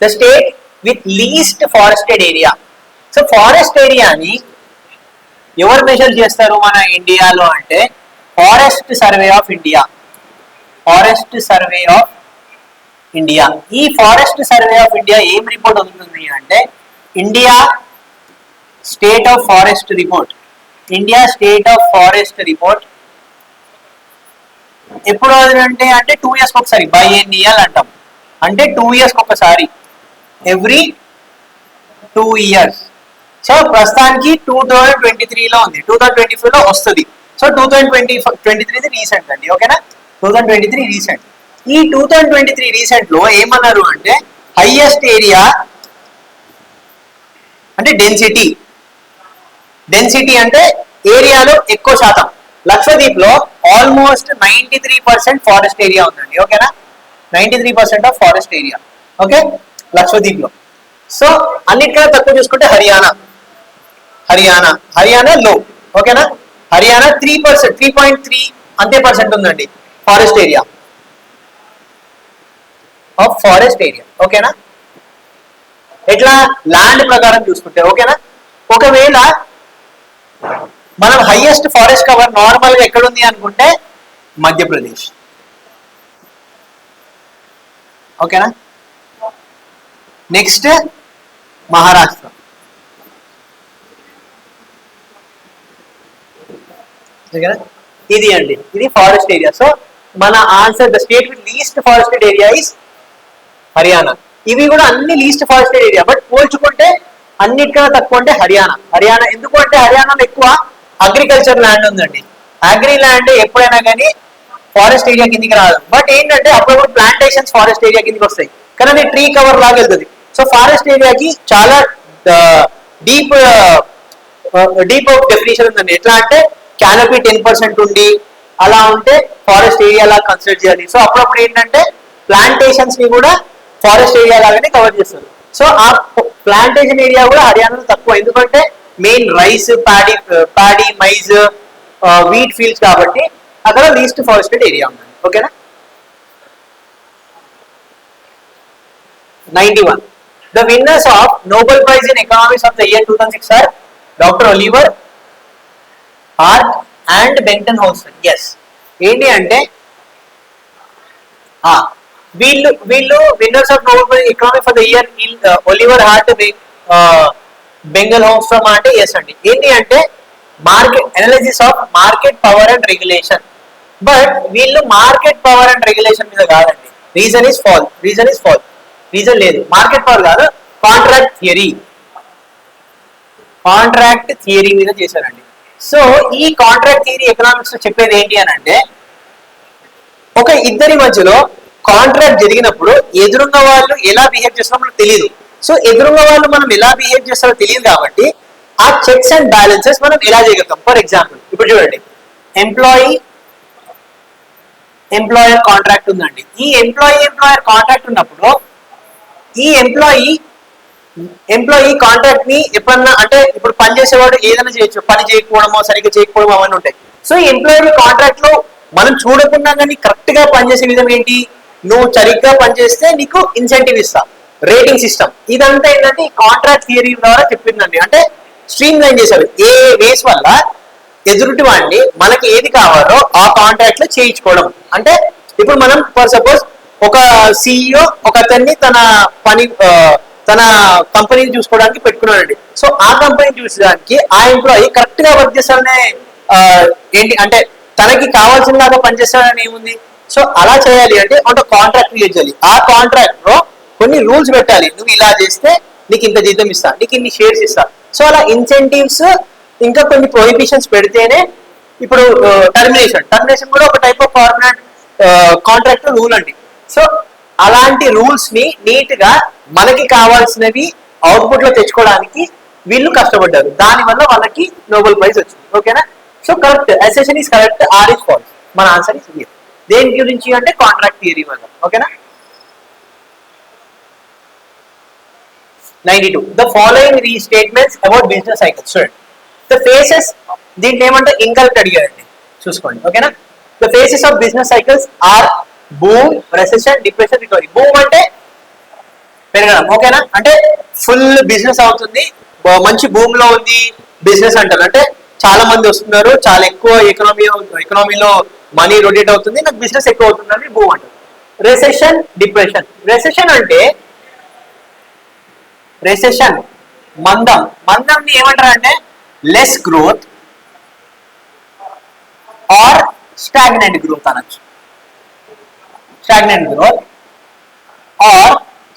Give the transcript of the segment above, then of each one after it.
The state with least forested area. So forest ఏరియాని ఎవరు measure చేస్తారు మన ఇండియాలో అంటే forest survey of India. Forest survey of India. ఈ ఫారెస్ట్ సర్వే ఆఫ్ ఇండియా ఏం రిపోర్ట్ అవుతుంది అంటే India state of forest report. India state of forest report ఎప్పుడు అంటే 2 years ఒకసారి, బైఎన్నియల్ అంటాం. అంటే 2 years ఒకసారి, ఎవ్రీ 2 years. సో ప్రస్తుతానికి 2023లో ఉంది, 2024లో వస్తుంది. సో 2023 రీసెంట్ అండి, ఓకేనా. 2023 రీసెంట్. ఈ 2023 రీసెంట్ లో ఏమన్నారు అంటే హైయెస్ట్ ఏరియా అంటే డెన్సిటీ. డెన్సిటీ అంటే ఏరియాలో ఎక్కువ శాతం. లక్షద్వీప్ లో ఆల్మోస్ట్ 93% ఫారెస్ట్ ఏరియా ఉందండి, ఓకేనా. 93% of forest area, okay, Lakshadweep లో. సో అన్నిటికన్నా తక్కువ చూసుకుంటే హర్యానా. హర్యానా లో, ఓకేనా. హర్యానా 3%, 3.3 అంతే పర్సెంట్ ఉందండి forest area of forest area, ఓకేనా. ఎట్లా ల్యాండ్ ప్రకారం చూసుకుంటే, ఓకేనా. ఒకవేళ మనం హైయెస్ట్ ఫారెస్ట్ కవర్ నార్మల్ గా ఎక్కడుంది అనుకుంటే మధ్యప్రదేశ్, ఓకేనా. నెక్స్ట్ మహారాష్ట్ర, ఓకేనా. ఇది అండి, ఇది ఫారెస్ట్ ఏరియా. సో మన answer the state with least forested area is Haryana. ఇవి కూడా అన్ని లీస్ట్ ఫారెస్టెడ్ ఏరియా, బట్ పోల్చుకుంటే అన్నిటికన్నా తక్కువ అంటే హర్యానా. ఎందుకు అంటే హర్యానాలో ఎక్కువ అగ్రికల్చర్ ల్యాండ్ ఉందండి. అగ్రి ల్యాండ్ ఎప్పుడైనా కానీ ఫారెస్ట్ ఏరియా కిందికి రాదు. బట్ ఏంటంటే అప్పుడప్పుడు ప్లాంటేషన్స్ ఫారెస్ట్ ఏరియా కిందికి వస్తాయి, కానీ అది ట్రీ కవర్ లాగా వెళ్తుంది. సో ఫారెస్ట్ ఏరియాకి చాలా డీప్ డెఫినేషన్ ఉందండి. ఎట్లా అంటే క్యానపీ 10% ఉండి అలా ఉంటే ఫారెస్ట్ ఏరియా లాగా కన్సిడర్ చేయాలి. సో అప్పుడప్పుడు ఏంటంటే ప్లాంటేషన్స్ ని కూడా ఫారెస్ట్ ఏరియా లాగానే కవర్ చేస్తారు. సో ఆ ప్లాంటేషన్ ఏరియా కూడా హర్యానాలో తక్కువ, ఎందుకంటే main rice, paddy, maize, wheat fields కాబట్టి అక్కడ లీస్ట్ ఫారెస్టెడ్ ఏరియా ఉంది, ఓకేనా. 91. The winners of Nobel Prize in Economics of the year 2006 are Dr. Oliver Hart and Benton Houston. Yes. ఏంటి అంటే వీళ్ళు winners of Nobel prize economics for the year Oliver Hart, Bengt Holmstrom అంటే yes అండి. ఏంటి అంటే market analysis of market power and regulation. But వీళ్ళు market power and regulation మీద కాదండి. రీజన్ లేదు, మార్కెట్ పవర్ కాదు, కాంట్రాక్ట్ థియరీ మీద చేశారండి. సో ఈ కాంట్రాక్ట్ థియరీ ఎకనామిక్స్ లో చెప్పేది ఏంటి అని అంటే ఒక ఇద్దరి మధ్యలో కాంట్రాక్ట్ జరిగినప్పుడు ఎదురున్న వాళ్ళు ఎలా బిహేవ్ చేస్తారో మనకు తెలియదు. సో ఎదురున్న వాళ్ళు మనం ఎలా బిహేవ్ చేస్తారో తెలియదు కాబట్టి ఆ చెక్స్ అండ్ బ్యాలెన్సెస్ మనం ఎలా చేయగలుగుతాం. ఫర్ ఎగ్జాంపుల్ ఇప్పుడు చూడండి, ఎంప్లాయర్ కాంట్రాక్ట్ ఉందండి. ఈ ఎంప్లాయర్ కాంట్రాక్ట్ ఉన్నప్పుడు ఈ ఎంప్లాయీ కాంట్రాక్ట్ ని ఎప్పుడన్నా అంటే ఇప్పుడు పని చేసేవాడు ఏదైనా చేయొచ్చు, పని చేయకపోవడమో సరిగ్గా చేయకపోవడం అవన్నీ ఉంటాయి. సో ఎంప్లాయీ కాంట్రాక్ట్ లో మనం చూడకుండా కానీ కరెక్ట్ గా పనిచేసే విధం ఏంటి, నువ్వు సరిగ్గా పనిచేస్తే నీకు ఇన్సెంటివ్ ఇస్తా, రేటింగ్ సిస్టమ్. ఇదంతా ఏంటంటే ఈ కాంట్రాక్ట్ థియరీ ద్వారా చెప్పిందండి. అంటే స్ట్రీమ్ లైన్ చేశారు ఏ వేస్ వల్ల ఎదురుటి వాడిని మనకి ఏది కావాలో ఆ కాంట్రాక్ట్ లో చేయించుకోవడం. అంటే ఇప్పుడు మనం ఫర్ సపోజ్ ఒక సిఇఓ ఒక అతన్ని తన కంపెనీని చూసుకోవడానికి పెట్టుకున్నాడండి. సో ఆ కంపెనీ చూసడానికి ఆ ఎంప్లాయీ కరెక్ట్ గా వర్క్ చేస్తారనే ఏంటి అంటే తనకి కావాల్సినలాగా పనిచేస్తాడని ఏముంది. సో అలా చేయాలి అంటే కాంట్రాక్ట్ క్రియేట్ చేయాలి. ఆ కాంట్రాక్ట్ లో కొన్ని రూల్స్ పెట్టాలి, నువ్వు ఇలా చేస్తే నీకు ఇంత జీతం ఇస్తా, నీకు ఇన్ని షేర్స్ ఇస్తా. సో అలా ఇన్సెంటివ్స్ ఇంకా కొన్ని ప్రొహిబిషన్స్ పెడితేనే ఇప్పుడు టర్మినేషన్ కూడా ఒక type of permanent contract rule అండి. సో అలాంటి రూల్స్ ని నీట్ గా మనకి కావాల్సినవి అవుట్పుట్ లో తెచ్చుకోవడానికి వీళ్ళు కష్టపడ్డారు. దానివల్ల వాళ్ళకి నోబెల్ ప్రైజ్ వచ్చింది, ఓకేనా. So correct, assertion is correct, or is false. మన ఆన్సర్ ఇస్ హియర్. దేని గురించి అంటే కాంట్రాక్ట్ థియరీ వల్ల, ఓకేనా. 92. The following restatements about business cycles. Sure. The phases, దీంట్లో ఏమంటే ఇంకరెక్ట్ అడిగారండి, చూసుకోండి, ఓకేనా. The phases of business cycles are boom, recession, depression, recovery. Boom అంటే పెరగడం, పెరగడం. ఓకేనా, అంటే ఫుల్ బిజినెస్ అవుతుంది, మంచి భూమిలో ఉంది బిజినెస్ అంటారు. అంటే చాలా మంది వస్తున్నారు, చాలా ఎక్కువ ఎకనామీలో మనీ రొటేట్ అవుతుంది, నాకు బిజినెస్ ఎక్కువ అవుతుందని భూమి అంటారు. Recession, depression. రెసెషన్ అంటే రెసెషన్ మందం. మందంని ఏమంటారు అంటే less growth or stagnant growth అనొచ్చు. Stagnant growth or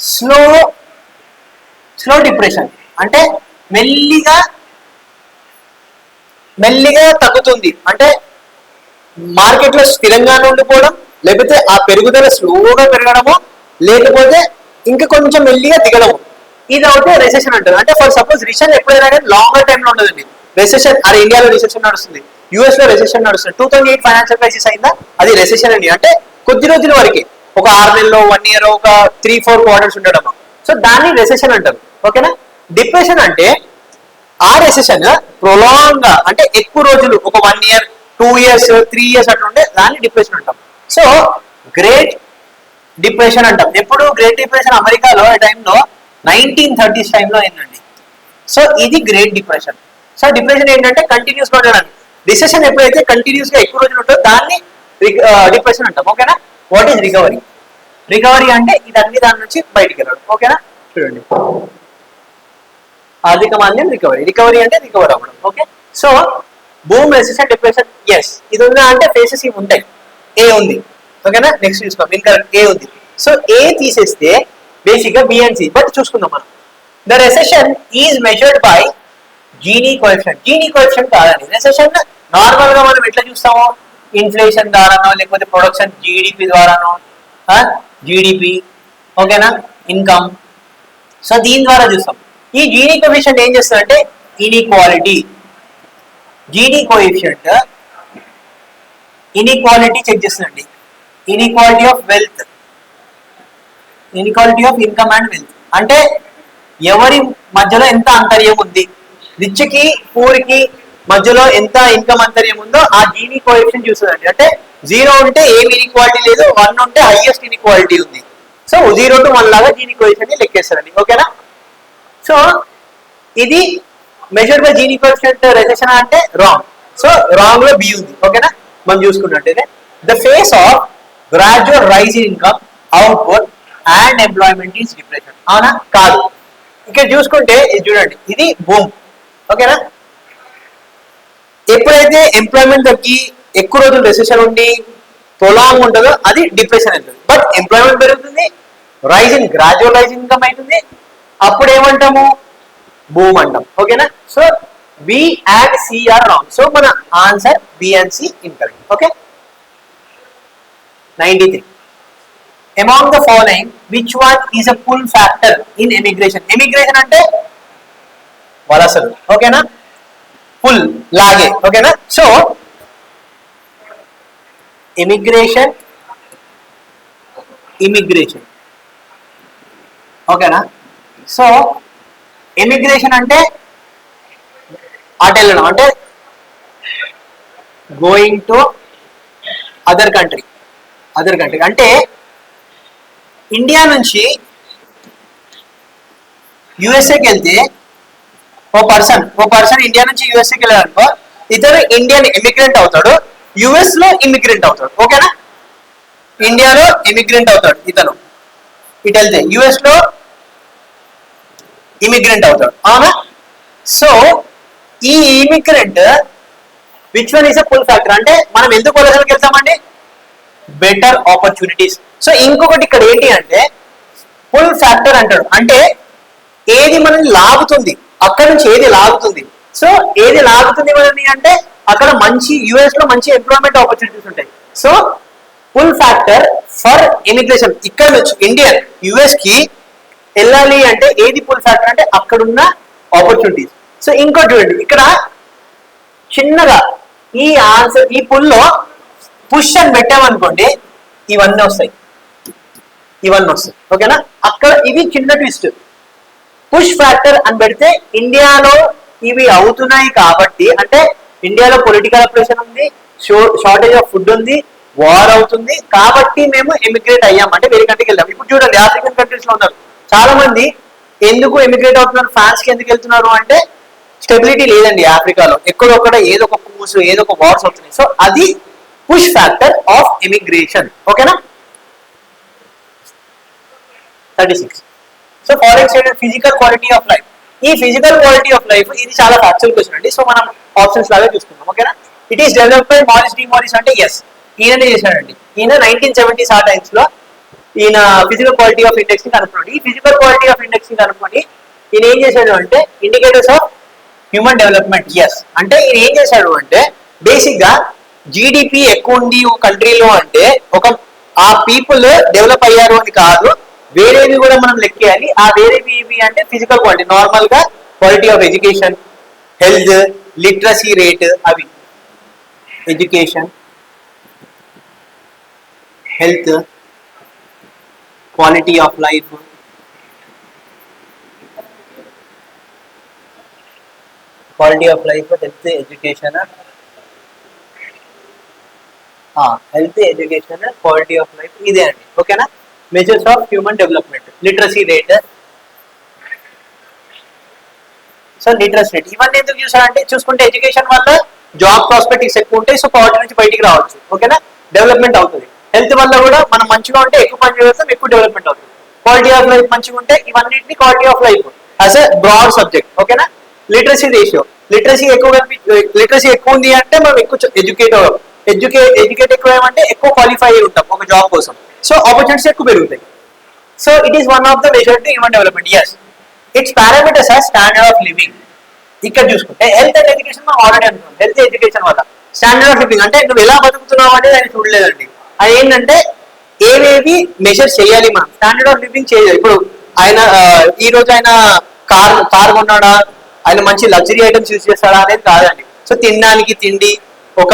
slow depression, అంటే మెల్లిగా తగ్గుతుంది, అంటే మార్కెట్ లో స్థిరంగానే ఉండిపోవడం, లేకపోతే ఆ పెరుగుదల స్లోగా పెరగడము, లేకపోతే ఇంకా కొంచెం మెల్లిగా దిగడము, ఇది అవుతే రెసెషన్ అంటారు. అంటే ఫర్ సపోజ్ రిసెషన్ ఎప్పుడైనా కానీ లాంగర్ టైంలో ఉండదండి. రెసెషన్ అరే ఇండియాలో రిసెషన్ నడుస్తుంది, యుఎస్ లో రెసెషన్ నడుస్తుంది, 2008 ఫైనాన్షియల్ క్రైసిస్ అయిందా, అది రెసెషన్ అండి. అంటే కొద్ది రోజుల వరకే, ఒక 6 నెలలో, 1 ఇయర్, ఒక 3-4 క్వార్టర్స్ ఉండడం, సో దాన్ని రెసెషన్ అంటారు. ఓకేనా. డిప్రెషన్ అంటే ఆ రెసెషన్ ప్రొలాంగ్ గా, అంటే ఎక్కువ రోజులు, ఒక 1 ఇయర్, 2 ఇయర్స్, 3 ఇయర్స్ అట్లా ఉంటే దాన్ని డిప్రెషన్ అంటాం. సో గ్రేట్ డిప్రెషన్ అంటాం. ఎప్పుడు గ్రేట్ డిప్రెషన్ అమెరికాలో ఆ టైంలో 1930s టైంలో అయిందండి. సో ఇది గ్రేట్ డిప్రెషన్. సో డిప్రెషన్ ఏంటంటే కంటిన్యూస్ గా ఉండడానికి. రిసెషన్ ఎప్పుడైతే కంటిన్యూస్ గా ఎక్కువ రోజులు ఉంటుందో దాన్ని డిప్రెషన్ అంటాం. ఓకేనా. What is recovery? రికవరీ అంటే ఇదన్నీ దాని నుంచి బయటికి వెళ్ళడం. ఓకేనా. చూడండి, ఆర్థిక మాంద్యం రికవరీ. రికవరీ అంటే రికవర్ అవ్వడం. Okay. So boom, recession, depression. Yes, ఇది ఉందా అంటే ఫేసెస్ ఇవి ఉంటాయి. ఏ ఉంది. ఓకేనా. నెక్స్ట్ చూసుకోండి, ఇన్కరెక్ట్. ఏ ఉంది. సో ఏ తీసేస్తే బేసిక్ గా బిఎన్సి, బట్ చూసుకుందాం మనం. The recession is measured by Gini coefficient. Gini coefficient కాదండి. రెసెషన్ నార్మల్ గా మనం ఎట్లా చూస్తామో, ఇన్ఫ్లేషన్ ద్వారానో, లేకపోతే ప్రొడక్షన్ జీడిపి ద్వారానో, జీడిపి, ఓకేనా, ఇన్కమ్, సో దీని ద్వారా చూస్తాం. ఈ జీనీ కోఎఫిషియంట్ ఏం చేస్తుందంటే inequality, Gini coefficient inequality check చేస్తుందండి. Inequality of wealth, inequality of income and wealth, అంటే ఎవరి మధ్యలో ఎంత అంతర్యం ఉంది, రిచ్ కి పూర్ కి మధ్యలో ఎంత ఇన్కమ్ అంతర్యం ఉందో ఆ జీనీ కోఎఫిషియంట్ చూస్తుందండి. అంటే 0 ఉంటే ఏమి ఇన్ఈక్వాలిటీ లేదు, 1 ఉంటే హైయెస్ట్ ఇన్ఈక్వాలిటీ ఉంది. సో 0 to 1 లాగా జీనీ కోఎఫిషియంట్ లెక్కేస్తారండి. ఓకేనా. సో ఇది measured by Gini coefficient recession అంటే రాంగ్. సో రాంగ్ లో బి ఉంది. ఓకేనా. మనం చూసుకున్నట్టయితే the phase of gradual rise in income, output and employment is depression. అవునా కాదు. ఇక్కడ చూసుకుంటే ఇది చూడండి, ఇది బూమ్. ఓకేనా. ఎప్పుడైతే ఎంప్లాయ్మెంట్ తగ్గి ఎక్కువ రోజులు రెసెషన్ ఉండి ప్రొలాంగ్ ఉంటుందో అది డిప్రెషన్ అవుతుంది. బట్ ఎంప్లాయ్మెంట్ పెరుగుతుంది, రైజింగ్ గ్రాడ్యువల్ రైజ్ ఇన్కమ్ అవుతుంది, అప్పుడు ఏమంటాము, బూమ్ అంటాం. ఓకేనా. So B and C are wrong. So మన answer B and C incorrect. Okay. 93. Among the following, which one is a pull factor in emigration? Emigration అంటే వలసలు. ఓకేనా. పుల్ లాగే. ఓకేనా. సో ఇమిగ్రేషన్, ఓకేనా. సో ఇమిగ్రేషన్ అంటే అటు వెళ్ళడం, అంటే గోయింగ్ టు అదర్ కంట్రీ. అంటే ఇండియా నుంచి యుఎస్ఏకి వెళ్తే ఓ పర్సన్ ఇండియా నుంచి యుఎస్ఏకి వెళ్ళాలనుకో, ఇతను ఇండియన్ ఇమిగ్రెంట్ అవుతాడు, యుఎస్ లో ఇమిగ్రెంట్ అవుతాడు. ఓకేనా. ఇండియాలో ఇమిగ్రెంట్ అవుతాడు ఇతను, ఇటు వెళ్తే యుఎస్ లో ఇమిగ్రెంట్ అవుతాడు. అవునా. సో ఈ immigrant which one is a pull factor, అంటే మనం ఎందుకు వలసలకు వెళ్తామండి, బెటర్ ఆపర్చునిటీస్. సో ఇంకొకటి ఇక్కడ ఏంటి అంటే పుల్ ఫ్యాక్టర్ అంటాడు, అంటే ఏది మనల్ని లాగుతుంది, అక్కడ నుంచి ఏది లాగుతుంది. సో ఏది లాగుతుంది మనల్ని అంటే అక్కడ మంచి యుఎస్ లో మంచి ఎంప్లాయ్మెంట్ ఆపర్చునిటీస్ ఉంటాయి. So pull factor for immigration, ఇక్కడ నుంచి ఇండియన్ యుఎస్ కి వెళ్ళాలి అంటే ఏది పుల్ ఫ్యాక్టర్ అంటే అక్కడున్న ఆపర్చునిటీస్. సో ఇంకోటి చూడండి, ఇక్కడ చిన్నగా ఈ ఆన్సర్ ఈ పుల్లో పుష్ అని పెట్టామనుకోండి, ఇవన్నీ వస్తాయి. ఓకేనా. అక్కడ ఇది చిన్న ట్విస్ట్. పుష్ ఫ్యాక్టర్ అని పెడితే ఇండియాలో ఇవి అవుతున్నాయి కాబట్టి, అంటే ఇండియాలో పొలిటికల్ ప్రెషర్ ఉంది, షార్టేజ్ ఆఫ్ ఫుడ్ ఉంది, వార్ అవుతుంది కాబట్టి మేము ఎమిగ్రేట్ అయ్యాం, అంటే వేరే కంట్రీకి వెళ్దాం. ఇప్పుడు చూడండి ఆఫ్రికన్ కంట్రీస్ లో ఉన్నారు, చాలా మంది ఎందుకు ఎమిగ్రేట్ అవుతున్నారు, ఫ్రాన్స్ కి ఎందుకు వెళ్తున్నారు అంటే స్టెబిలిటీ లేదండి ఆఫ్రికాలో, ఎక్కడొక్కడ ఏదో ఒక కూసు ఏదో ఒక వార్స్ అవుతున్నాయి. సో అది పుష్ ఫ్యాక్టర్ ఆఫ్ ఇమిగ్రేషన్. ఓకేనా. 36. So foreign state physical quality of life. ఈ ఫిజికల్ క్వాలిటీ ఆఫ్ లైఫ్ ఇది చాలా ఫ్యాక్చువల్ క్వశ్చన్ అండి. సో మనం ఆప్షన్స్ లాగా చూసుకుందాం. ఓకేనా. It is developed by Morris D Morris అంటే ఎస్, ఈయననే చేశాడండి. ఈయన 1970s ఆ టైమ్స్ లో ఈయన ఫిజికల్ క్వాలిటీ ఆఫ్ ఇండెక్స్ ని కనుక్కోండి. ఈ ఫిజికల్ క్వాలిటీ ఆఫ్ ఇండెక్స్ ని కనుక్కొని ఈయన ఏం చేశాడు అంటే indicators of human development. Yes అంటే ఈయన ఏం చేశాడు అంటే బేసిక్ గా జీడిపి ఎక్కువ ఉంది ఒక కంట్రీలో అంటే ఒక ఆ పీపుల్ డెవలప్ అయ్యారు అని కాదు, వేరేవి కూడా మనం లెక్కేయాలి. ఆ వేరేవి ఇవి అంటే ఫిజికల్ క్వాలిటీ, నార్మల్ గా quality of education, health, literacy rate, అవి education, health, quality of life, quality of life, health, education, health, education, quality of life, ఇదే అండి. ఓకేనా. Measures of human development, literacy rate. So literacy rate ఇవన్నీ ఎందుకు చూసారంటే చూసుకుంటే education వల్ల job perspectives ఎక్కువ ఉంటాయి. సో పవర్టీ నుంచి బయటికి రావచ్చు. ఓకేనా. డెవలప్మెంట్ అవుతుంది. హెల్త్ వల్ల కూడా మనం మంచిగా ఉంటే ఎక్కువ పని చేస్తాం, ఎక్కువ డెవలప్మెంట్ అవుతుంది. క్వాలిటీ ఆఫ్ లైఫ్ మంచిగా ఉంటే ఇవన్నింటినీ quality of life as a broad subject. ఓకేనా. లిటరసీ రేషియో, లిటరసీ ఎక్కువ ఉంది అంటే మనం ఎక్కువ ఎడ్యుకేట్ ఎక్కువ ఏమంటే ఎక్కువ క్వాలిఫై అయి ఉంటాం ఒక జాబ్ కోసం. సో ఆపర్చునిటీస్ ఎక్కువ పెరుగుతాయి. So it is one of the measure to human development. Yes it's parameters are standard of living. ఇక్కడ చూసుకుంటే హెల్త్ అండ్ ఎడ్యుకేషన్ మనం ఆల్రెడీ అనుకున్నాం. హెల్త్ ఎడ్యుకేషన్ వల్ల స్టాండర్డ్ ఆఫ్ లివింగ్ అంటే నువ్వు ఎలా బతుకుతున్నావు అనేది ఆయన చూడలేదండి. అది ఏంటంటే ఏవేవి మెజర్ చేయాలి మనం స్టాండర్డ్ ఆఫ్ లివింగ్ చేయాలి. ఇప్పుడు ఆయన ఈ రోజు ఆయన కార్ కొన్నాడా, ఆయన మంచి లగ్జరీ ఐటమ్స్ యూజ్ చేస్తాడా అనేది కాదండి. సో తినడానికి తిండి, ఒక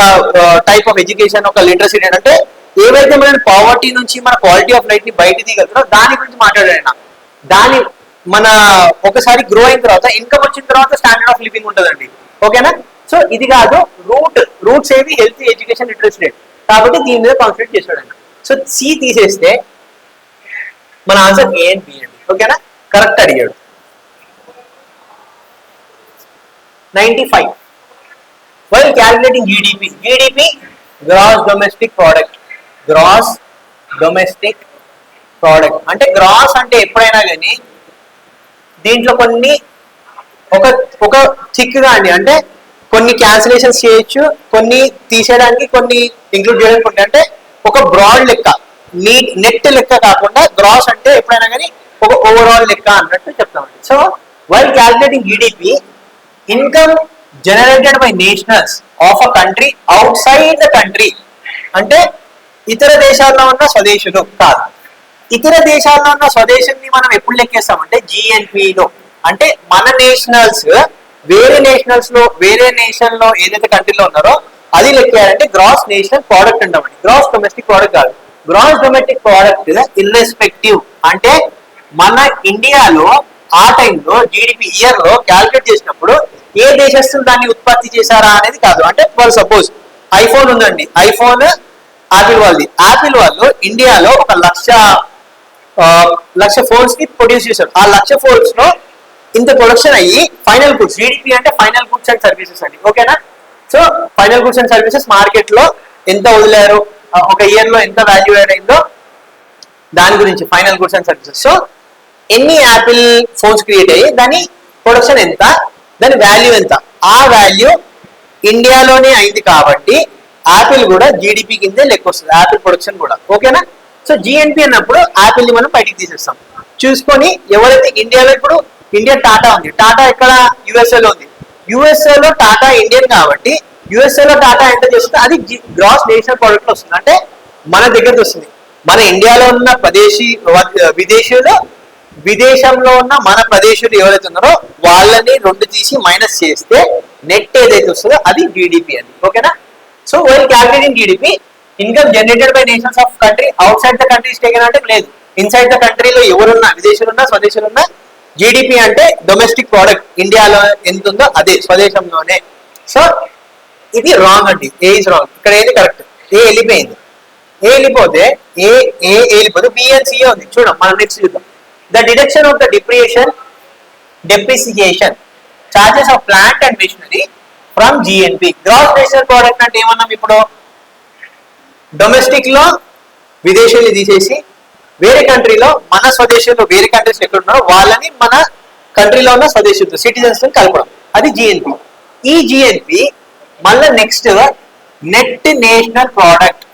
టైప్ ఆఫ్ ఎడ్యుకేషన్, ఒక లిటరసీ అంటే ఏవైతే మన పావర్టీ నుంచి మన క్వాలిటీ ఆఫ్ లైఫ్ ని బయట తీయగలుగుతారో దాని గురించి మాట్లాడాడు. దాని మన ఒకసారి గ్రో అయిన తర్వాత ఇన్కమ్ వచ్చిన తర్వాత స్టాండర్డ్ ఆఫ్ లివింగ్ ఉంటుందండి. ఓకేనా. సో ఇది కాదు రూట్స్ ఏవి హెల్త్, ఎడ్యుకేషన్, లిటరసీ రేట్. కాబట్టి దీని మీద కాన్సన్ట్రేట్ చేశాడు ఆయన. సో సి తీసేస్తే మన ఆన్సర్ ఏ అండ్ బి అండి. ఓకేనా. కరెక్ట్ అడిగాడు. 95. While calculating GDP gross domestic product, gross domestic product అంటే గ్రాస్ అంటే ఎప్పుడైనా కానీ దీంట్లో కొన్ని ఒక చిక్గా అండి, అంటే కొన్ని క్యాన్సిలేషన్స్ చేయొచ్చు, కొన్ని తీసేయడానికి, కొన్ని ఇంక్లూడ్ చేయడానికి ఉంటాయి. అంటే ఒక బ్రాడ్ లెక్క, నెట్ లెక్క కాకుండా గ్రాస్ అంటే ఎప్పుడైనా కానీ ఒక ఓవరాల్ లెక్క అన్నట్టు చెప్తామండి. So while calculating GDP, income generated by nationals of a country out side the country అంటే ఇతర దేశాల్లో ఉన్న స్వదేశులు కాదు. ఇతర దేశాల్లో ఉన్న స్వదేశాన్ని మనం ఎప్పుడు లెక్కేస్తామంటే జిఎన్పిలో. అంటే మన నేషనల్స్ వేరే నేషన్ లో ఏదైతే కంట్రీలో ఉన్నారో అది లెక్కేయాలంటే గ్రాస్ నేషనల్ ప్రోడక్ట్ అంటామండి. గ్రాస్ డొమెస్టిక్ ప్రోడక్ట్ కాదు. గ్రాస్ డొమెస్టిక్ ప్రోడక్ట్ ఇర్రెస్పెక్టివ్ అంటే మన ఇండియాలో ఆ టైంలో జీడిపి ఇయర్ లో క్యాల్కులేట్ చేసినప్పుడు ఏ దేశస్తులు దాన్ని ఉత్పత్తి చేశారా అనేది కాదు. అంటే ఫర్ సపోజ్ ఐఫోన్ ఉందండి, ఐఫోన్ యాపిల్ వాళ్ళది. యాపిల్ వాళ్ళు ఇండియాలో ఒక లక్ష ఫోన్స్ ని ప్రొడ్యూస్ చేశారు. ఆ లక్ష ఫోన్స్ లో ఇంత ప్రొడక్షన్ అయ్యి ఫైనల్ గుడ్స్, జీడిపి అంటే ఫైనల్ గుడ్స్ అండ్ సర్వీసెస్ అండి. ఓకేనా. So final goods and services market లో ఎంత వదిలేరు, ఒక ఇయర్ లో ఎంత వాల్యూ యాడ్ అయిందో దాని గురించి final goods and services. So ఎన్ని యాపిల్ ఫోన్స్ క్రియేట్ అయ్యి దాని ప్రొడక్షన్ ఎంత, దాని వాల్యూ ఎంత, ఆ వాల్యూ ఇండియాలోనే అయింది కాబట్టి యాపిల్ కూడా జీడిపి కిందే లెక్క వస్తుంది, యాపిల్ ప్రొడక్షన్ కూడా. ఓకేనా. సో జిఎన్పి అన్నప్పుడు యాపిల్ ని మనం బయటికి తీసేస్తాం. చూసుకొని ఎవరైతే ఇండియాలో, ఇప్పుడు ఇండియా టాటా ఉంది, టాటా ఎక్కడ యుఎస్ఏలో ఉంది, యుఎస్ఏలో టాటా ఇండియన్ కాబట్టి యుఎస్ఏలో టాటా ఎంత చేస్తుందో అది గ్రాస్ నేషనల్ ప్రోడక్ట్ వస్తుంది. అంటే మన దగ్గరకు వస్తుంది. మన ఇండియాలో ఉన్న విదేశంలో ఉన్న మన ప్రదేశీయులు ఎవరైతే ఉన్నారో వాళ్ళని 2 తీసి మైనస్ చేస్తే నెట్ ఏదైతే వస్తుందో అది జీడిపి అని. ఓకేనా. So while calculating GDP, income generated by nations of country out side the country taken అంటే లేదు, ఇన్సైడ్ ద కంట్రీలో ఎవరున్నా, విదేశీయులున్నా స్వదేశీయులున్నా జీడిపి అంటే డొమెస్టిక్ ప్రోడక్ట్ ఇండియాలో ఎంత ఉందో అదే స్వదేశంలోనే. సో ఇది రాంగ్ అండి. A is wrong. ఇక్కడ ఏది కరెక్ట్, ఏ వెళ్ళిపోయింది. ఏ వెళ్ళిపోతే బి అండ్ సిఏ ఉంది. చూడం మనం నెక్స్ట్ చూద్దాం. The deduction of the depreciation charges of plant and machinery from GNP. Gross national product అంటే ఏమన్నాం ఇప్పుడు? డొమెస్టిక్ లో విదేశీయులు తీసేసి వేరే కంట్రీలో మన స్వదేశంలో వేరే కంట్రీస్ ఎక్కడ ఉన్నారో వాళ్ళని మన కంట్రీలో ఉన్న స్వదేశీయులు సిటిజన్స్ కలపడం, అది జిఎన్పి. ఈ జిఎన్పి మళ్ళీ నెక్స్ట్ నెట్ నేషనల్ ప్రోడక్ట్,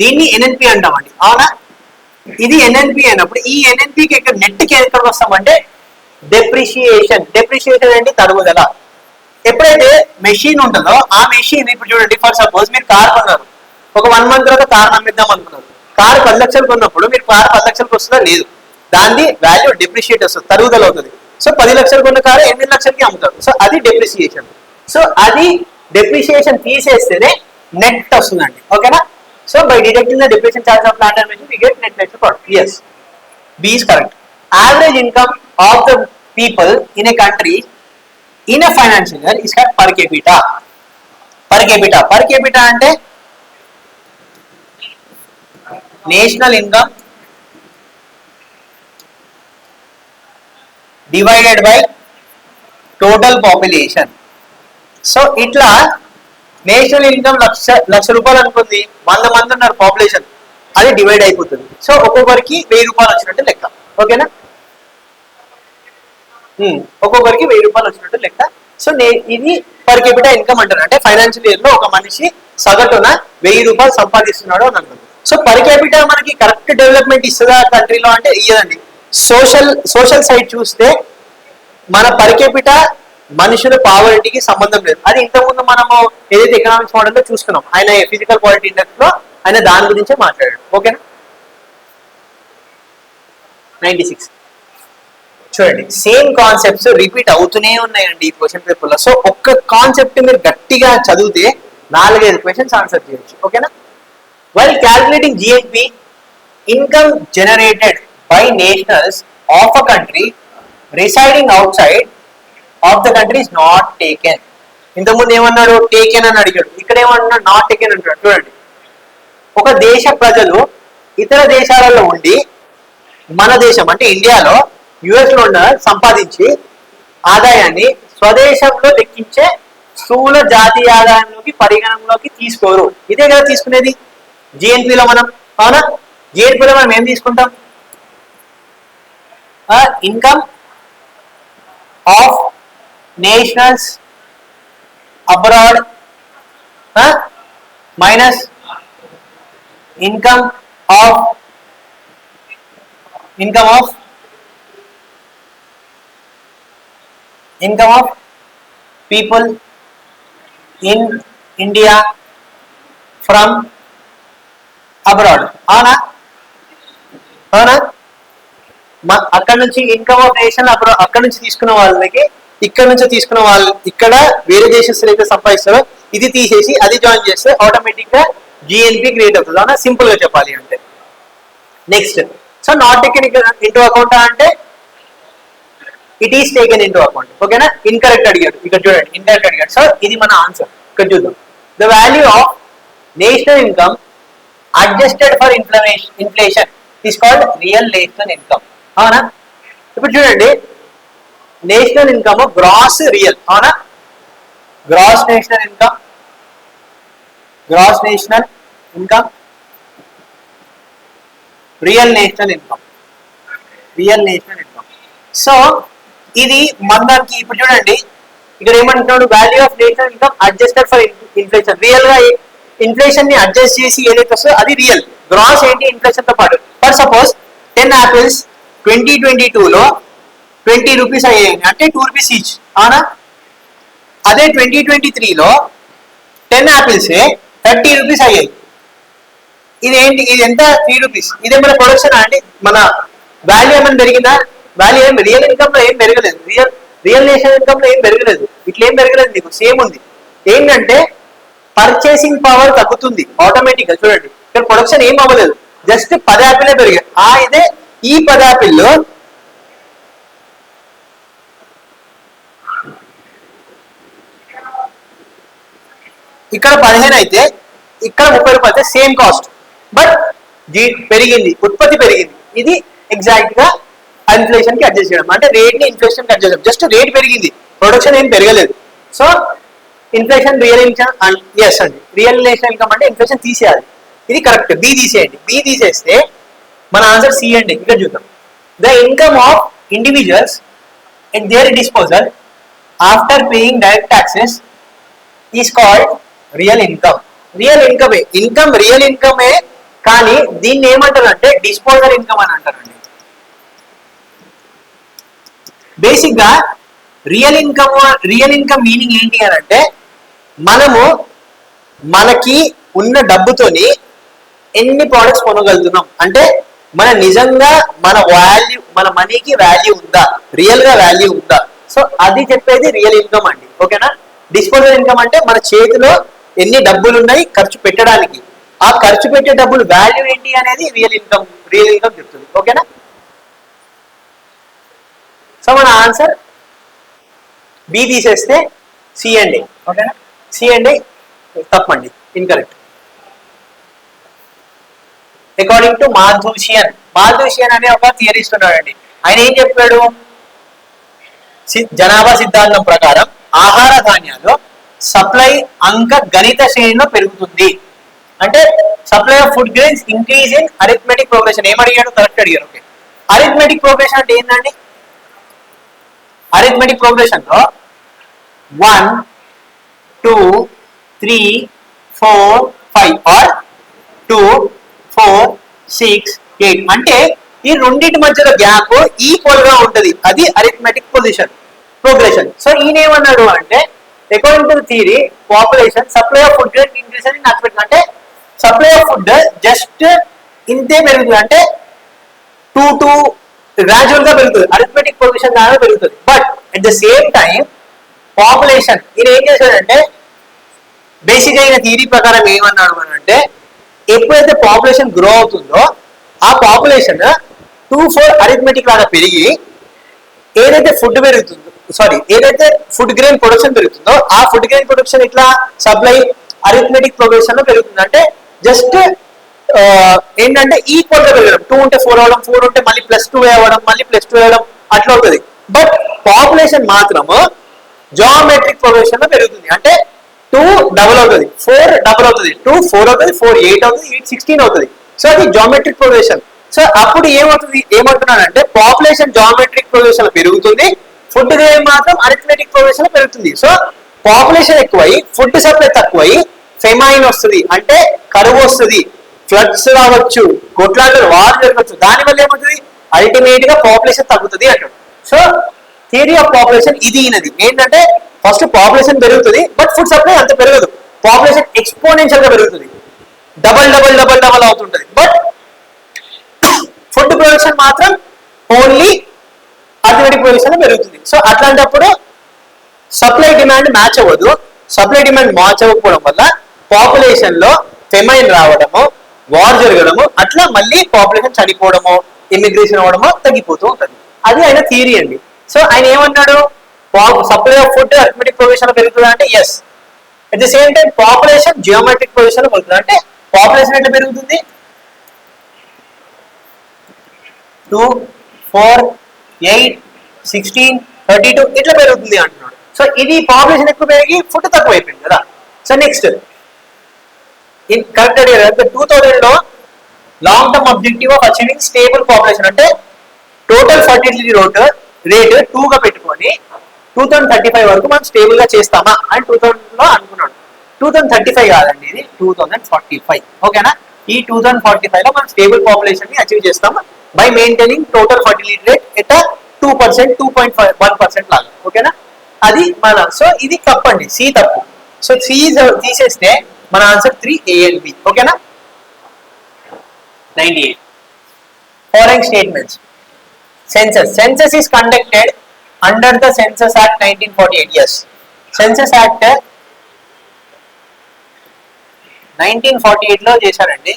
దీన్ని ఎన్ఎన్పి అంటామండి, అవునా? ఇది ఎన్ఎన్పి అయినప్పుడు ఈ ఎన్ఎన్పికి ఇక్కడ నెట్కి ఎక్కడికి వస్తామంటే డెప్రిషియేషన్. డెప్రిషియేషన్ అంటే తరుగుదల. ఎప్పుడైతే మెషిన్ ఉంటుందో ఆ మెషిన్, ఇప్పుడు చూడండి ఫర్ సపోజ్ మీరు కార్ కొన్నారు, ఒక 1 month తర్వాత కార్ అమ్మిద్దాం అనుకున్నారు. కార్ 10 లక్షలు కొన్నప్పుడు మీరు కార్ 10 లక్షలకు వస్తుందా? లేదు, దాన్ని వాల్యూ డెప్రిషియేట్ వస్తుంది, తరుగుదల అవుతుంది. సో 10 లక్షలు కొన్న కారు 8 లక్షలకి అమ్ముతారు. సో అది డెప్రిషియేషన్. సో అది డెప్రిషియేషన్ తీసేస్తేనే నెట్ వస్తుందండి, ఓకేనా? So by deducting the depreciation charge of plant and machinery we get net national product. Yes, B is correct. Average income of the people in a country in a financial year is called per capita. Per capita, per capita అంటే national income divided by total population. So ఇట్లా national income లక్ష రూపాయలు అనుకుంది, 100 మంది ఉన్నారు population, అది divide అయిపోతుంది. So ఒక్కొక్కరికి 1000 రూపాయలు వచ్చినట్టు లెక్క, ఓకేనా? ఒక్కొక్కరికి 1000 రూపాయలు వచ్చినట్టు లెక్క. సో ఇది పర్ క్యాపిటల్ ఇన్కమ్ అంటారు. అంటే ఫైనాన్షియల్ ఇయర్ లో ఒక మనిషి సగటున 1000 రూపాయలు సంపాదిస్తున్నాడు అని అంటారు. సో పర్ క్యాపిటల్ మనకి కరెక్ట్ డెవలప్మెంట్ ఇస్తుందా కంట్రీలో అంటే ఇయ్యదండి. సోషల్ సైడ్ చూస్తే మన పర్ క్యాపిటల్ మనుషుల పావర్టీకి సంబంధం లేదు. అది ఇంతకుముందు మనము ఏదైతే ఎకనామిక్స్ మోడల్లో చూస్తున్నాం, ఆయన ఫిజికల్ పావర్టీ ఇండెక్స్ లో ఆయన దాని గురించే మాట్లాడాడు, ఓకేనా? 96. చూడండి, సేమ్ కాన్సెప్ట్స్ రిపీట్ అవుతూనే ఉన్నాయండి ఈ క్వశ్చన్ పేపర్ లో. సో ఒక్క కాన్సెప్ట్ మీరు గట్టిగా చదివితే 4-5 క్వశ్చన్స్ ఆన్సర్ చేయొచ్చు, ఓకేనా? While calculating GNP, income generated by nationals of a country residing out side of the country is not taken. ఇంతకుముందు ఏమన్నాడు? టేకెన్ అని అడిగాడు. ఇక్కడ ఏమన్నాడు? నాట్ టేకెన్ అంటాడు. చూడండి, ఒక దేశ ప్రజలు ఇతర దేశాలలో ఉండి మన దేశం అంటే ఇండియాలో యుఎస్ లో ఉన్న సంపాదించి ఆదాయాన్ని స్వదేశంలో లెక్కించే స్థూల జాతీయ ఆదాయంలోకి పరిగణనలోకి తీసుకోరు. ఇదే కదా తీసుకునేది జిఎన్పిలో మనం, అవునా? జిఎన్పిలో మనం ఏం తీసుకుంటాం? Income of nationals abroad minus income of people in India from abroad, అవునా? అక్కడ నుంచి ఇన్కమ్ ఆఫ్ నేషన్ అక్కడ నుంచి తీసుకున్న వాళ్ళకి ఇక్కడ నుంచి తీసుకున్న వాళ్ళు ఇక్కడ వేరే దేశస్తులు అయితే సంపాదిస్తారో ఇది తీసేసి అది జాయిన్ చేస్తే ఆటోమేటిక్ గా జిఎన్పి క్రియేట్ అవుతుంది, అవునా? సింపుల్ గా చెప్పాలి అంటే. Next, so not taken into account అంటే it is taken into account, ఓకేనా? ఇన్కరెక్ట్ అడిగాడు, ఇక్కడ చూడండి ఇన్కరెక్ట్ అడిగాడు. సో ఇది మన ఆన్సర్. ఇక్కడ చూద్దాం, the value of national income adjusted for inflation is called real national income, అవునా? ఇప్పుడు చూడండి, నేషనల్ ఇన్కమ్ గ్రాస్ రియల్, అవునా? Gross national income real national income. So ఇది మనకి ఇప్పుడు చూడండి, ఇక్కడ ఏమంటున్నాడు? Value of national income adjusted for inflation. Real గా ఇన్ఫ్లేషన్ ని అడ్జస్ట్ చేసి ఏదైతే వస్తుందో అది రియల్. గ్రాస్ ఏంటి? ఇన్ఫ్లేషన్ తో పాటు. ఫర్ సపోజ్ 10 apples 2022లో 20 రూపీస్ అయ్యాయి అంటే 2 రూపీస్ ఈచ్, అవునా? అదే 2023లో 10 apples 30 రూపీస్ అయ్యాయి. ఇదేంటి? ఇది ఎంత? 3 రూపీస్. ఇదే మన ప్రొడక్షన్ అండి. మన వాల్యూ ఏమైనా పెరిగిందా? వాల్యూ ఏం రియల్ ఇన్కమ్ లో ఏం పెరగలేదు. రియల్ నేషనల్ ఇన్కమ్ లో ఏం పెరగలేదు. ఇట్లా ఏం పెరగలేదు, నీకు సేమ్ ఉంది. ఏంటంటే పర్చేసింగ్ పవర్ తగ్గుతుంది ఆటోమేటిక్ గా. చూడండి, ఇక్కడ ప్రొడక్షన్ ఏం అవ్వలేదు, జస్ట్ 10 యాపిలే పెరిగాయి. ఇదే ఈ 10 యాపిల్లో ఇక్కడ 15 అయితే ఇక్కడ 30 రూపాయలు అయితే సేమ్ కాస్ట్, బట్ పెరిగింది, ఉత్పత్తి పెరిగింది. ఇది ఎగ్జాక్ట్ గా ఇన్ఫ్లేషన్ కి అడ్జస్ట్ చేయడం, అంటే రేట్ ని ఇన్ఫ్లేషన్ కి అడ్జస్ట్ చేయడం. జస్ట్ రేట్ పెరిగింది, ప్రొడక్షన్ ఏం పెరగలేదు. So inflation real income yes అండి, రియల్ ఇన్కమ్ అంటే ఇన్ఫ్లేషన్ తీసేయాలి. ఇది కరెక్ట్. బి తీసేయండి. బి తీసేస్తే మన ఆన్సర్ సి అండి. ఇక్కడ చూద్దాం. The income of individuals at their disposal after paying direct taxes is called real income. Real ఇన్కమే, ఇన్కమ్ రియల్ ఇన్కమే, కానీ దీన్ని ఏమంటారు అంటే డిస్పోజల్ ఇన్కమ్ అని అంటారండి. బేసిక్ గా రియల్ ఇన్కమ్ మీనింగ్ ఏంటి అని అంటే మనము మనకి ఉన్న డబ్బుతోని ఎన్ని ప్రోడక్ట్స్ కొనగలుగుతున్నాం, అంటే మన నిజంగా మన వాల్యూ, మన మనీకి వాల్యూ ఉందా, రియల్ గా వాల్యూ ఉందా. సో అది చెప్పేది రియల్ ఇన్కమ్ అండి. ఓకేనా. డిస్పోజల్ ఇన్కమ్ అంటే మన చేతిలో ఎన్ని డబ్బులు ఉన్నాయి ఖర్చు పెట్టడానికి, ఆ ఖర్చు పెట్టే డబ్బులు వాల్యూ ఏంటి అనేది రియల్ ఇన్కమ్ చెప్తుంది. ఓకేనా. సో మన ఆన్సర్ బి తీసేస్తే సి అండి. ఓకేనా. సి అండి తప్పండి, ఇన్కరెక్ట్. అకార్డింగ్ టు మాల్థూషియన్ అనే ఒక థియరిస్ట్ ఉన్నాడండి. ఆయన ఏం చెప్పాడు, జనాభా సిద్ధాంతం ప్రకారం ఆహార ధాన్యాల్లో సప్లై అంక గణిత శ్రేణిలో పెరుగుతుంది. అంటే supply of food grains increase in arithmetic progression. ఏమడిగాడు, కరెక్ట్ అడిగారు. ఓకే. అరిథమెటిక్ ప్రోగ్రెషన్ అంటే ఏంటండి? అరిథమెటిక్ ప్రోగ్రెషన్ లో 1 2 3 4 5 ఆర్ 2 4 6 8 అంటే ఈ రెండింటి మధ్యలో గ్యాప్ ఈక్వల్ గా ఉంటది. అది అరిథమెటిక్ ప్రోగ్రెషన్. సో ఈయన ఏమన్నాడు అంటే according two theory population supply of food increase అని అంటే సప్లై ఆఫ్ ఫుడ్ జస్ట్ ఇంతే పెరుగుతుంది, అంటే 2 గ్రాడ్యువల్ గా పెరుగుతుంది. అరిథమెటిక్ ప్రోగ్రెషన్ ద్వారా పెరుగుతుంది. But at the same time population, ఈయన ఏం చేశాడంటే బేసిక్ అయిన థియరీ ప్రకారం ఏమన్నాడు అని అంటే ఎప్పుడైతే పాపులేషన్ గ్రో అవుతుందో ఆ పాపులేషన్ 2-4 అరిథమెటిక్ లాగా పెరిగి ఏదైతే ఏదైతే ఫుడ్ గ్రెయిన్ ప్రొడక్షన్ పెరుగుతుందో ఆ ఫుడ్ గ్రెయిన్ ప్రొడక్షన్ ఇట్లా సప్లై అరిథమెటిక్ ప్రోగ్రెషన్ లో పెరుగుతుంది. అంటే జస్ట్ ఏంటంటే ఈక్వల్ గా పెరగడం. 2 ఉంటే 4 అవ్వడం, 4 ఉంటే మళ్ళీ +2 అవ్వడం, మళ్ళీ +2 అవ్వడం అట్లా అవుతుంది. బట్ పాపులేషన్ మాత్రము జామెట్రిక్ ప్రోగ్రెషన్ లో పెరుగుతుంది. అంటే 2 డబుల్ అవుతుంది, 4 డబుల్ అవుతుంది, 2 4 అవుతుంది, 4 8 అవుతుంది, 8 16 అవుతుంది. సో అది జామెట్రిక్ ప్రోగ్రెషన్. సో అప్పుడు ఏమంటున్నానంటే పాపులేషన్ జామెట్రిక్ ప్రోగ్రెషన్ లో పెరుగుతుంది, ఫుడ్ గ్రెయిన్ మాత్రం అరిథమెటిక్ ప్రోగ్రెషన్ లో పెరుగుతుంది. సో పాపులేషన్ ఎక్కువై ఫుడ్ సప్లై తక్కువై ఫెమైన్ వస్తుంది, అంటే కరువు వస్తుంది, ఫ్లడ్స్ రావచ్చు, కొట్లాటలు వార్ జరగచ్చు. దానివల్ల ఏమవుతుంది, అల్టిమేట్ గా పాపులేషన్ తగ్గుతుంది అంటాడు. సో థియరీ ఆఫ్ పాపులేషన్ ఇది ఏంటంటే ఫస్ట్ పాపులేషన్ పెరుగుతుంది బట్ ఫుడ్ సప్లై అంత పెరగదు. పాపులేషన్ ఎక్స్పోనెన్షియల్ గా పెరుగుతుంది, డబల్ అవుతుంటది. బట్ ఫుడ్ ప్రొడక్షన్ మాత్రం ఓన్లీ అథమెటిక్ ప్రొడక్షన్ పెరుగుతుంది. సో అట్లాంటప్పుడు సప్లై డిమాండ్ మ్యాచ్ అవ్వదు. సప్లై డిమాండ్ మ్యాచ్ అవ్వకపోవడం వల్ల పాపులేషన్ లో ఫెమైన్ రావడము, వార్ జరగడము, అట్లా మళ్ళీ పాపులేషన్ చనిపోవడము, ఇమిగ్రేషన్ అవ్వడము తగ్గిపోతూ ఉంటుంది. అది ఆయన థియరీ అండి. సో ఆయన ఏమన్నాడు, supply of food arithmetic progression పెరుగుతుంది అంటే yes. At the same time population geometric progression పెరుగుతుంది. అంటే పాపులేషన్ ఎట్లా పెరుగుతుంది, 2 4 8 16 32 ఇట్లా పెరుగుతుంది అంటున్నాడు. సో ఇది పాపులేషన్ ఎక్కువ పెరిగి ఫుడ్ తక్కువ అయిపోయింది కదా. సో నెక్స్ట్ కరెక్ట్ అడిగారు. 2000 లో long term objective of achieving stable population అంటే టోటల్ ఫర్టిలిటీ రేట్ 2 గా పెట్టుకొని 2035 వరకు మనం స్టేబుల్ గా చేస్తామా అని 2000 లో అనుకున్నాడు. 2035 కాదండి, ఇది 2045. ఓకేనా. ఈ 2045 లో మనం స్టేబుల్ పాపులేషన్ ని అచీవ్ చేస్తాము by maintaining total fertility rate at 2%, 2.1% లాగా. ఓకేనా. అది మన, సో ఇది తప్పండి, సి తప్పు. సో సి తీసేస్తే మన ఆన్సర్ 3A and B. ఓకేనా. 98 following statements. Census is conducted under the Census Act 1948. Yes, Census Act 1948 లో చేశారండి.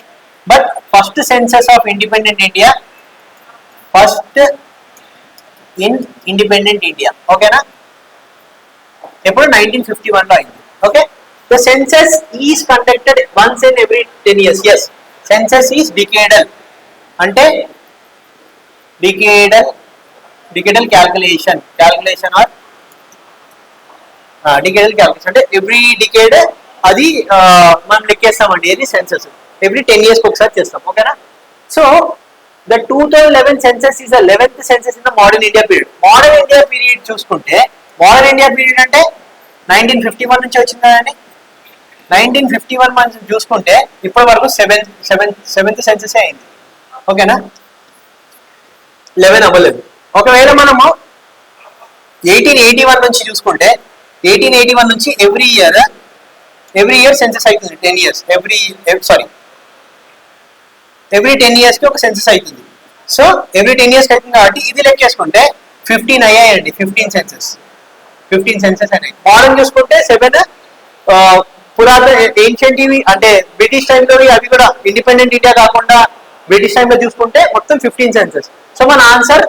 But first census of independent India ఓకేనా, ఎప్పుడు 1951 లో అయింది. Okay. The census is conducted once in every 10 years. Yes, census is decadal అంటే decadal calculation or decadal calculation అంటే every decade అది మనం లెక్కేస్తామండి. ఏది సెన్సస్ ఎవ్రీ 10 years ఒకసారి చేస్తాం. ఓకేనా? So the 2011 census is the 11th census in the modern India period. Modern India period చూసుకుంటే modern India period అంటే 1951 నుంచి వచ్చింది కదండి. 1951 మనం చూసుకుంటే ఇప్పటి వరకు సెవెంత్ సెన్సస్ అయింది. ఓకేనా? 11 అవ్వలేదు. ఒకవేళ మనము 1881 నుంచి చూసుకుంటే 1881 నుంచి ఎవ్రీ ఇయర్ సెన్సస్ అవుతుంది. 10 years ఎవ్రీ 10 years కి ఒక సెన్సస్ అవుతుంది. సో ఎవ్రీ 10 years అవుతుంది కాబట్టి ఇది లెక్కేసుకుంటే 15 అయ్యాయండి. 15 సెన్సస్ అయినాయి. మోడర్న్ చూసుకుంటే 7 పురాతన ఏన్షియంట్ ఇవి అంటే బ్రిటిష్ టైంలో అవి కూడా ఇండిపెండెంట్ ఇండియా కాకుండా బ్రిటిష్ టైంలో చూసుకుంటే మొత్తం 15 సెన్సస్. సో మన ఆన్సర్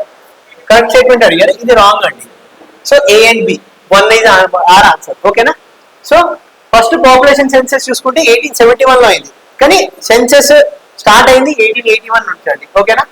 కరెక్ట్ స్టేట్మెంట్ అడిగారు, ఇది రాంగ్ అండి. So A and B 1 is our answer. ఓకేనా? సో ఫస్ట్ పాపులేషన్ సెన్సస్ చూసుకుంటే 1871 లో అయింది, కానీ సెన్సస్ స్టార్ట్ అయింది 1881 నుంచి అండి. ఓకేనా?